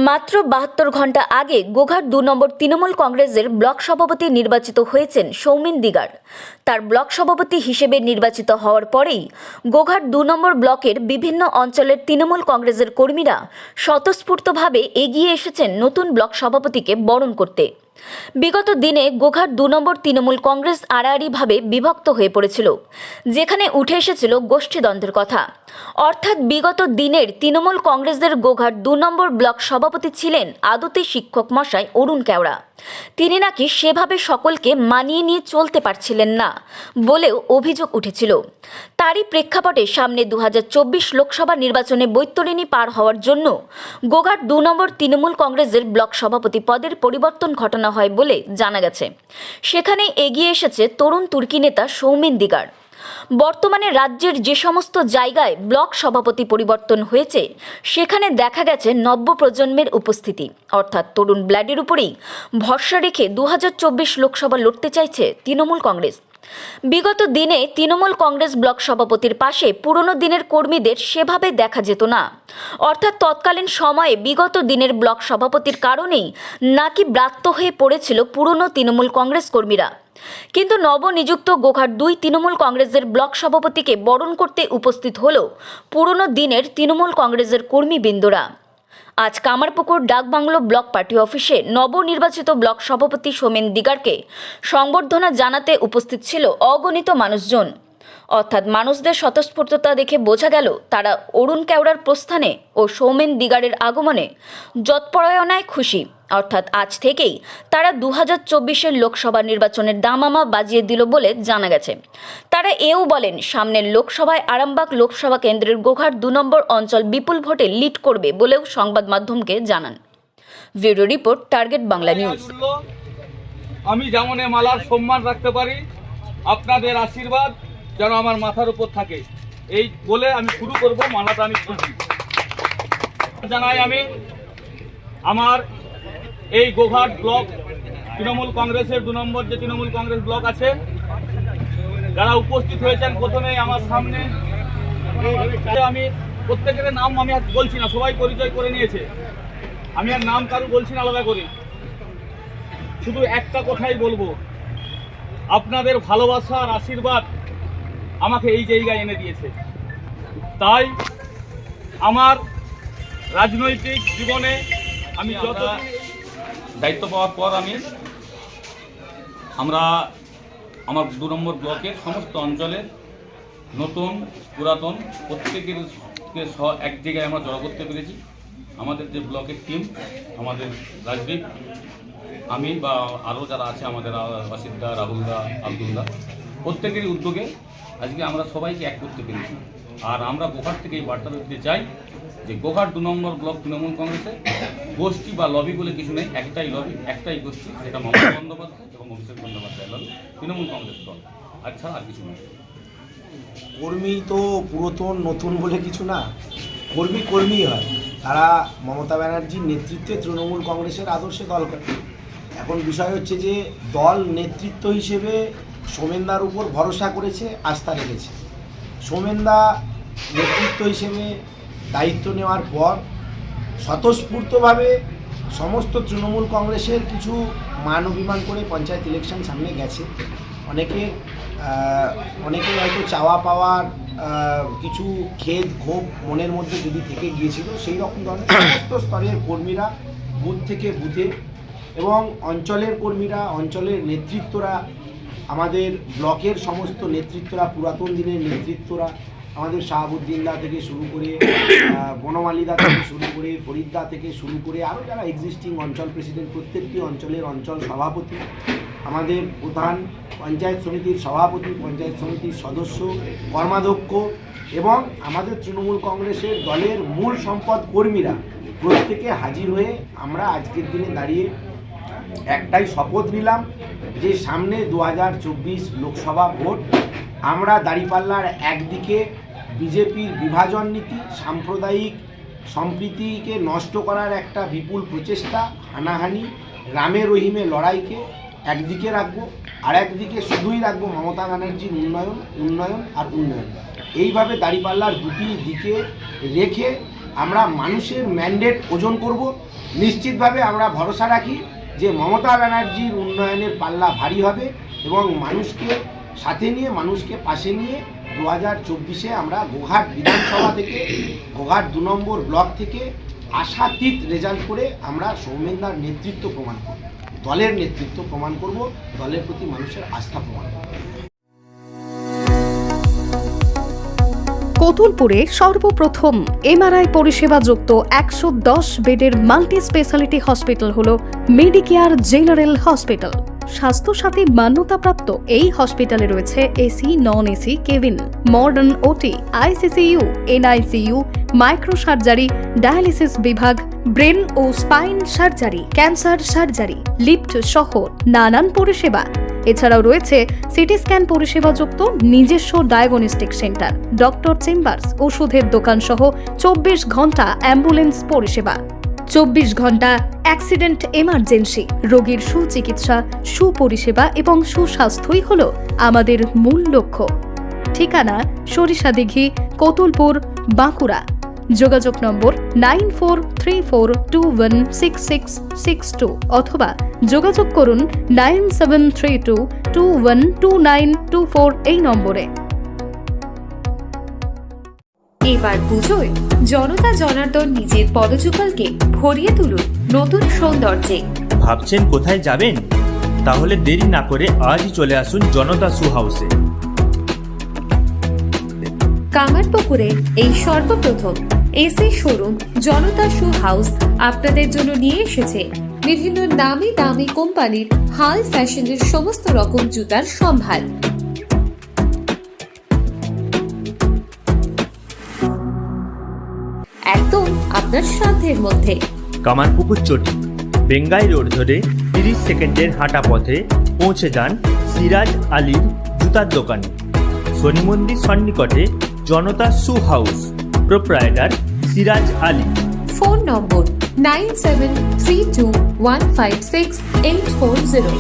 মাত্র ৭২ ঘন্টা আগে গোঘাট ২ নম্বর তৃণমূল কংগ্রেসের ব্লক সভাপতি নির্বাচিত হয়েছেন সৌমেন দিগার। তার ব্লক সভাপতি হিসেবে নির্বাচিত হওয়ার পরেই গোঘাট ২ নম্বর ব্লকের বিভিন্ন অঞ্চলের তৃণমূল কংগ্রেসের কর্মীরা স্বতঃস্ফূর্তভাবে এগিয়ে এসেছেন নতুন ব্লক সভাপতিকে বরণ করতে। বিগত দিনে গোঘাট ২ নম্বর তৃণমূল কংগ্রেস আড়াআড়িভাবে বিভক্ত হয়ে পড়েছিল, যেখানে উঠে এসেছিল গোষ্ঠীদ্বন্দ্বের কথা। অর্থাৎ বিগত দিনের তৃণমূল কংগ্রেসের গোঘাট ২ নম্বর ব্লক সভাপতি ছিলেন আদতে শিক্ষক মশাই অরুণ কেওড়া। তিনি নাকি সেভাবে সকলকে মানিয়ে নিয়ে চলতে পারছিলেন না বলেও অভিযোগ উঠেছিল। তারই প্রেক্ষাপটে সামনে ২০২৪ লোকসভা নির্বাচনে বৈতরণী পার হওয়ার জন্য গোঘাট ২ নম্বর তৃণমূল কংগ্রেসের ব্লক সভাপতি পদের পরিবর্তন ঘটানো হয় বলে জানা গেছে। সেখানে এগিয়ে এসেছে তরুণ তুর্কি নেতা সৌমেন দিগার। বর্তমানে রাজ্যের যে সমস্ত জায়গায় ব্লক সভাপতি পরিবর্তন হয়েছে, সেখানে দেখা গেছে নব্য প্রজন্মের উপস্থিতি, অর্থাৎ তরুণ ব্লাডের উপরেই ভরসা রেখে ২০২৪ লোকসভা লড়তে চাইছে তৃণমূল কংগ্রেস। বিগত দিনে তৃণমূল কংগ্রেস ব্লক সভাপতির পাশে পুরনো দিনের কর্মীদের সেভাবে দেখা যেত না, অর্থাৎ তৎকালীন সময়ে বিগত দিনের ব্লক সভাপতির কারণেই নাকি ব্রাত্য হয়ে পড়েছিল পুরনো তৃণমূল কংগ্রেস কর্মীরা। কিন্তু নবনিযুক্ত গোঘাট ২ তৃণমূল কংগ্রেসের ব্লক সভাপতিকে বরণ করতে উপস্থিত হল পুরনো দিনের তৃণমূল কংগ্রেসের কর্মীবৃন্দরা। আজ কামারপুকুর ডাকবাংলো ব্লক পার্টি অফিসে নবনির্বাচিত ব্লক সভাপতি সৌমেন দিগারকে সংবর্ধনা জানাতে উপস্থিত ছিল অগণিত মানুষজন। অর্থাৎ মানুষদের স্বতঃস্ফূর্ততা দেখে বোঝা গেল তারা অরুণ কেওড়ার প্রস্থানে ও সৌমেন দিগারের আগমনে যৎপরায়ণায় খুশি। অর্থাৎ আজ থেকেই তারা ২০২৪ লোকসভা নির্বাচনের দামামা বাজিয়ে দিল বলে জানা গেছে। তারা এও বলেন, সামনের লোকসভায় আরামবাগ লোকসভা কেন্দ্রের গোঘাট ২ নম্বর অঞ্চল বিপুল ভোটে লিড করবে বলেও সংবাদ মাধ্যমকে জানান। Bureau report, target Bangla news. আমি যেমন মালার সম্মান রাখতে পারি, আপনাদের আশীর্বাদ যেন আমার মাথার উপর থাকে, এই বলে আমি শুরু করব। মালাটা আমি খুঁজি জানাই আমি আমার এই গোঘাট ব্লক তৃণমূল কংগ্রেসের ২ নম্বর যে তৃণমূল কংগ্রেস ব্লক আছে, যারা উপস্থিত হয়েছেন প্রথমেই আমার সামনে। আমি প্রত্যেকের নাম আমি আর বলছি না, সবাই পরিচয় করে নিয়েছে, আমি আর নাম কারো বলছি না আলাদা করে। শুধু একটা কথাই বলবো, আপনাদের ভালোবাসা আর আশীর্বাদ আমাকে এই জায়গায় এনে দিয়েছে। তাই আমার রাজনৈতিক জীবনে আমি যত দায়িত্ব পাওয়ার পর আমরা আমার ২ নম্বর ব্লকের সমস্ত অঞ্চলের নতুন পুরাতন প্রত্যেকের এক জায়গায় আমরা জড়ো করতে পেরেছি। আমাদের যে ব্লকের টিম, আমাদের রাজদীপ, আমি বা আরও যারা আছে, আমাদের বাসিন্দা রাহুলদা, আব্দুলদা, প্রত্যেকেরই উদ্যোগে আজকে আমরা সবাইকে এক করতে পেরেছি। আর আমরা গোঘাট থেকে এই বার্তা দিতে চাই যে গোঘাট ২ নম্বর ব্লক তৃণমূল কংগ্রেসে গোষ্ঠী বা লবি বলে কিছু নেই, একটাই লবি, একটাই গোষ্ঠী, সেটা মমতা বন্দ্যোপাধ্যায় এবং অভিষেক বন্দ্যোপাধ্যায় লবি, তৃণমূল কংগ্রেস দল, আচ্ছা আর কিছু নয়। কর্মী তো পুরাতন নতুন বলে কিছু না, কর্মী কর্মী হয়। তারা মমতা ব্যানার্জির নেতৃত্বে তৃণমূল কংগ্রেসের আদর্শে দল করে। এখন বিষয় হচ্ছে যে দল নেতৃত্ব হিসেবে সৌমেনদার উপর ভরসা করেছে, আস্থা রেখেছে। সৌমেনদা নেতৃত্ব হিসেবে দায়িত্ব নেওয়ার পর স্বতঃস্ফূর্তভাবে সমস্ত তৃণমূল কংগ্রেসের কিছু মান অভিমান করে পঞ্চায়েত ইলেকশন সামনে গেছে। অনেকে হয়তো চাওয়া পাওয়ার কিছু খেদ ক্ষোভ মনের মধ্যে যদি থেকে গিয়েছিল, সেই রকম ধরনের সমস্ত স্তরের কর্মীরা বুথ থেকে বুথে এবং অঞ্চলের কর্মীরা, অঞ্চলের নেতৃত্বরা, আমাদের ব্লকের সমস্ত নেতৃত্বরা, পুরাতন দিনের নেতৃত্বরা, আমাদের শাহাবুদ্দিনদা থেকে শুরু করে বনমালীদা থেকে শুরু করে ফরিদদা থেকে শুরু করে আরও যারা এক্সিস্টিং অঞ্চল প্রেসিডেন্ট, প্রত্যেকটি অঞ্চলের অঞ্চল সভাপতি, আমাদের প্রধান পঞ্চায়েত সমিতির সভাপতি, পঞ্চায়েত সমিতির সদস্য, কর্মাধ্যক্ষ এবং আমাদের তৃণমূল কংগ্রেসের দলের মূল সম্পদ কর্মীরা প্রত্যেকে হাজির হয়ে আমরা আজকের দিনে দাঁড়িয়ে একটাই শপথ নিলাম যে সামনে ২০২৪ লোকসভা ভোট আমরা দাঁড়িপাল্লার একদিকে বিজেপির বিভাজন নীতি, সাম্প্রদায়িক সম্প্রীতিকে নষ্ট করার একটা বিপুল প্রচেষ্টা, হানাহানি, রামে রহিমে লড়াইকে একদিকে রাখবো, আর একদিকে শুধুই রাখবো মমতা ব্যানার্জির উন্নয়ন, উন্নয়ন আর উন্নয়ন। এইভাবে দাঁড়িপাল্লার দুটি দিকে রেখে আমরা মানুষের ম্যান্ডেট ওজন করব। নিশ্চিতভাবে আমরা ভরসা রাখি যে মমতা ব্যানার্জির উন্নয়নের পাল্লা ভারী হবে এবং মানুষকে সাথে নিয়ে, মানুষকে পাশে নিয়ে 2024-এ আমরা গোঘাট বিধানসভা থেকে, গোঘাট 2 নম্বর ব্লক থেকে আশাতীত রেজাল্ট করে আমরা সৌমেনদার নেতৃত্ব প্রমাণ করব, দলের নেতৃত্ব প্রমাণ করব, দলের প্রতি মানুষের আস্থা প্রমাণ করব। কতুলপুরে সর্বপ্রথম এমআরআই পরিষেবা যুক্ত 110 বেডের মাল্টি স্পেশালিটি হসপিটাল হল মেডিকেয়ার জেনারেল হসপিটাল। স্বাস্থ্যসাথী মান্যতাপ্রাপ্ত এই হসপিটালে রয়েছে AC, non AC cabin, modern OT, ICCU, NICU, micro surgery, dialysis বিভাগ, ব্রেন ও spine surgery, cancer surgery, lift সহ নানান পরিষেবা। এছাড়াও রয়েছে সিটি স্ক্যান পরিষেবাযুক্ত নিজস্ব ডায়াগনস্টিক সেন্টার, ডক্টর চেম্বার্স, ওষুধের দোকান সহ 24 ঘন্টা অ্যাম্বুলেন্স পরিষেবা, 24 ঘন্টা অ্যাক্সিডেন্ট এমার্জেন্সি। রোগীর সুচিকিৎসা, সুপরিষেবা এবং সুস্বাস্থ্যই হল আমাদের মূল লক্ষ্য। ঠিকানা সরিষাদিঘি, কতুলপুর, বাঁকুড়া। যোগাযোগ নম্বর 9434216662 অথবা যোগাযোগ করুন 9732212924 এই নম্বরে। এবার পুজোয় জনতা জনার্দন নিজের পদযুগলকে ভরিয়ে তুলুন নতুন সৌন্দর্যে। ভাবছেন কোথায় যাবেন? তাহলে দেরি না করে আজই চলে আসুন জনতা শু হাউসে। কামারপুকুরে এই সর্বপ্রথম এসি শোরুম জনতা শু হাউস আপনাদের জন্য নিয়ে এসেছে বিভিন্ন নামি দামি কোম্পানির হাই ফ্যাশনের সমস্ত রকম জুতার সম্ভার। একদম আপনার সাধ্যের মধ্যে। কামারপুকুর চটি, বেঙ্গাই রোড ধরে 30 সেকেন্ডের হাঁটা পথে পৌঁছে যান সিরাজ আলীর জুতার দোকানে। শনি মন্দির সন্নিকটে Janata Shoe House, proprietor Siraj Ali. Phone number 9732156840।